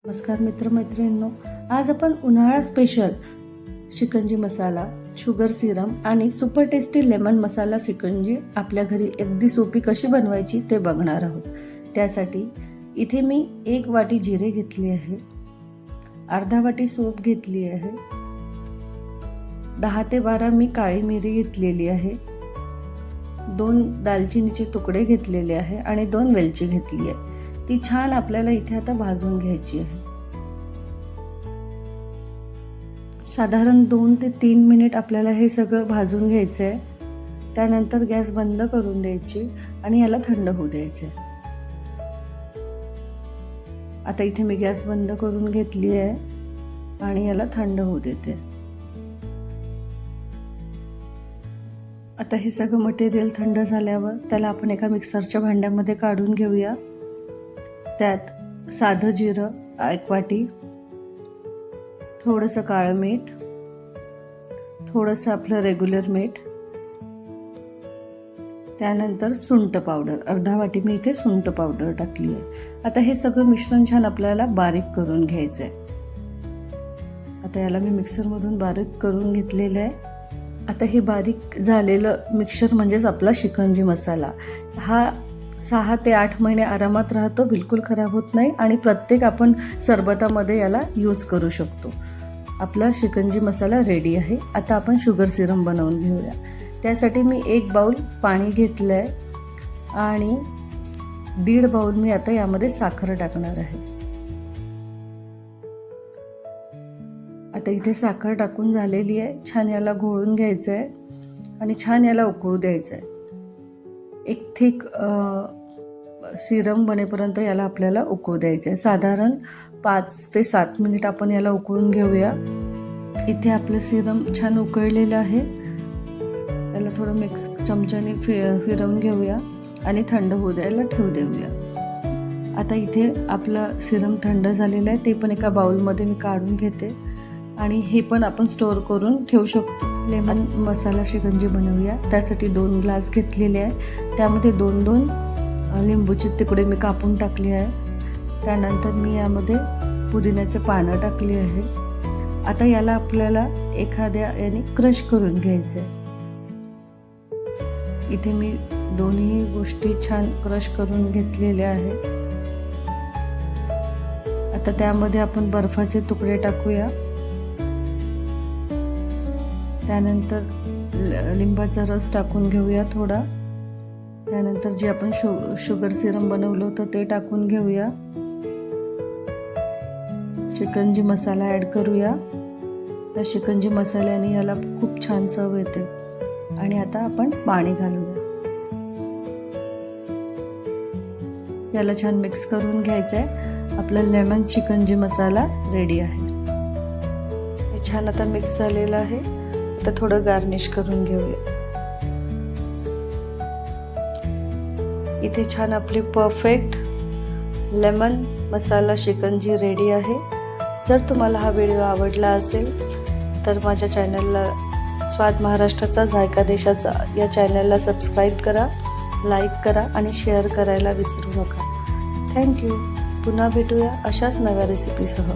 नमस्कार मित्रमैत्रिणींनो, आज आपण उन्हाळा स्पेशल शिकंजी मसाला, शुगर सिरम आणि सुपर टेस्टी लेमन मसाला शिकंजी आपल्या घरी अगदी सोपी कशी बनवायची ते बघणार आहोत। त्यासाठी इथे मी 1 वाटी जिरे घेतले आहे, अर्धा वाटी सोप घेतली आहे, 10 ते 12 मी काळी मिरी घेतलेली आहे, 2 दालचिनीचे तुकडे घेतलेले आहे आणि 2 वेलची घेतली आहे। ती छान आपल्याला इथे आता भाजून घ्यायची आहे। साधारण 2 ते 3 मिनिट आपल्याला हे सगळं भाजून घ्यायचं आहे। त्यानंतर गॅस बंद करून द्यायची आणि याला थंड होऊ द्यायचं आहे। आता इथे मी गॅस बंद करून घेतली आहे आणि याला थंड होऊ देते। आता हे सगळं मटेरियल थंड झाल्यावर त्याला आपण एका मिक्सरच्या भांड्यामध्ये काढून घेऊया। त्यात साधं जिरं 1 वाटी, थोडंसं काळं मीठ, थोडंसं आपलं रेग्युलर मीठ, त्यानंतर सुंठ पावडर अर्धा वाटी मी इथे सुंठ पावडर टाकली आहे। आता हे सगळं मिश्रण छान आपल्याला बारीक करून घ्यायचं आहे। आता याला मी मिक्सरमधून बारीक करून घेतलेलं आहे। आता हे बारीक झालेलं मिक्सर म्हणजेच आपला शिकंजी मसाला, हा 6 ते 8 महिने आरामात राहतो, बिलकुल खराब होत नाही आणि प्रत्येक आपण सरबतामध्ये याला यूज करू शकतो। आपला शिकंजी मसाला रेडी आहे। आता आपण शुगर सिरम बनवून घेऊया। त्यासाठी मी 1 बाउल पाणी घेतलं आहे आणि 1.5 बाउल मी आता यामध्ये साखर टाकणार आहे। आता इथे साखर टाकून झालेली आहे। छान याला घोळून घ्यायचं आहे आणि छान याला उकळू द्यायचं आहे। एक थिक सिरम बनेपर्यंत याला आपल्याला उकळू द्यायचं आहे। साधारण 5 ते 7 मिनिट आपण याला उकळून घेऊया। इथे आपलं सिरम छान उकळलेलं आहे। याला थोडं मिक्स चमच्याने फिरवून घेऊया आणि थंड होऊ द्यायला ठेवू देऊया। आता इथे आपलं सिरम थंड झालेलं आहे, ते पण एका बाउलमध्ये मी काढून घेते आणि हे पण आपण स्टोअर करून ठेवू शकतो। लेमन मसाला शिकंजी बनवूया। त्यासाठी 2 ग्लास घेतलेले आहे, त्यामध्ये 2-2 लिंबूचे तुकडे मी कापून टाकले आहे। त्यानंतर मी यामध्ये पुदिन्याचे पानं टाकली आहे। आता याला आपल्याला एखाद्या याने क्रश करून घ्यायचं आहे। इथे मी दोन्ही गोष्टी छान क्रश करून घेतलेल्या आहेत। आता त्यामध्ये आपण बर्फाचे तुकडे टाकूया। त्यानंतर लिंबाचा रस टाकून घेऊया थोडा। त्यानंतर जे आपण शुगर सिरम बनवलं होतं ते टाकून घेऊया। शिकंजी मसाला ॲड करूया। या शिकंजी मसाल्याने याला खूप छान चव येते। आणि आता आपण पाणी घालूया। याला छान मिक्स करून घ्यायचं आहे। आपला लेमन शिकंजी मसाला रेडी आहे। हे छान आता मिक्स झालेलं आहे। आता थोडं गार्निश करून घेऊया। इथे छान आपली परफेक्ट लेमन मसाला शिकंजी रेडी आहे। जर तुम्हाला हा व्हिडिओ आवडला असेल तर माझ्या चॅनलला स्वाद महाराष्ट्राचा जायका देशाचा या चॅनलला सबस्क्राईब करा, लाईक करा आणि शेअर करायला विसरू नका। थँक्यू। पुन्हा भेटूया अशाच नव्या रेसिपीसह।